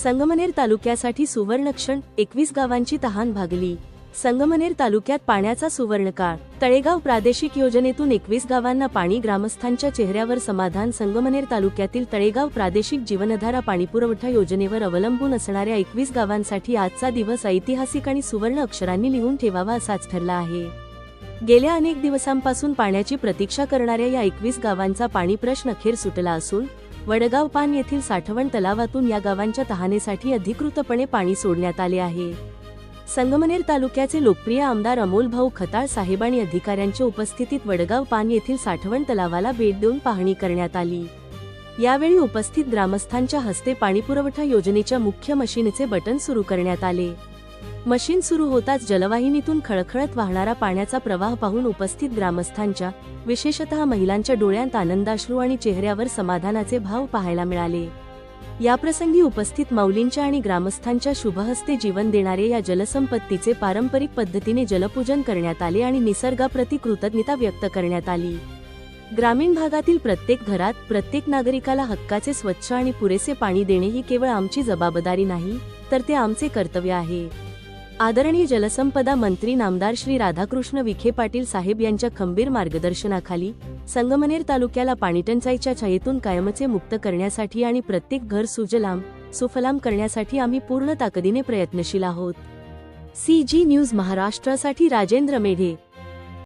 संगमनेर तालुक्यासाठी सुवर्णक्षण, 21 गावांची तहान भागली। संगमनेर तालुक्यात पाण्याचा सुवर्णकाळ। तळेगाव प्रादेशिक योजनेतून 21 गावांना पाणी, ग्रामस्थांच्या चेहऱ्यावर समाधान। संगमनेर तालुक्यातील तळेगाव प्रादेशिक जीवनधारा पाणीपुरवठा योजनेवर अवलंबून असणाऱ्या 21 गावांसाठी आजचा दिवस ऐतिहासिक आणि सुवर्ण अक्षरांनी लिहून ठेवावा असाच ठरला आहे। गेल्या अनेक दिवसांपासून पाण्याची प्रतीक्षा करणाऱ्या या 21 गावांचा पाणी प्रश्न अखेर सुटला असून वडगाव पान येथील साठवण तलावातून या गावांच्या तहानेसाठी अधिकृतपणे पाणी सोडण्यात आले आहे। संगमनेर तालुक्याचे लोकप्रिय आमदार अमोलभाऊ खताळ साहेबांनी अधिकाऱ्यांच्या उपस्थितीत वडगाव पान येथील साठवण तलावाला भेट देऊन पाहणी करण्यात आली। यावेळी उपस्थित ग्रामस्थांच्या हस्ते पाणीपुरवठा योजनेच्या मुख्य मशीनचे बटन सुरू करण्यात आले। मशीन सुरू होताच जलवाहिनीतून खळखळत वाहणारा पाण्याचा प्रवाह पाहून उपस्थित ग्रामस्थांच्या, विशेषतः महिलांच्या डोळ्यांत आनंदाश्रू आणि चेहऱ्यावर समाधानाचे भाव पाहायला मिळाले। याप्रसंगी उपस्थित माऊलींच्या आणि ग्रामस्थांच्या शुभहस्ते जीवन देणाऱ्या या जलसंपत्तीचे पारंपरिक पद्धतीने जलपूजन करण्यात आले आणि निसर्गाप्रती कृतज्ञता व्यक्त करण्यात आली। ग्रामीण भागातील प्रत्येक घरात, प्रत्येक नागरिकाला हक्काचे स्वच्छ आणि पुरेसे पाणी देणे ही केवळ आमची जबाबदारी नाही, तर ते आमचे कर्तव्य आहे। आदरणीय जलसंपदा मंत्री नामदार श्री राधाकृष्ण विखे पाटील साहेब यांच्या खंबीर मार्गदर्शनाखाली संगमनेर तालुक्याला पाणीटंचाईच्या छायेतून कायमचे मुक्त करण्यासाठी आणि प्रत्येक घर सुजलाम सुफलाम करण्यासाठी आम्ही पूर्ण ताकदीने प्रयत्नशील आहोत। CG न्यूज महाराष्ट्रासाठी राजेंद्र मेढे।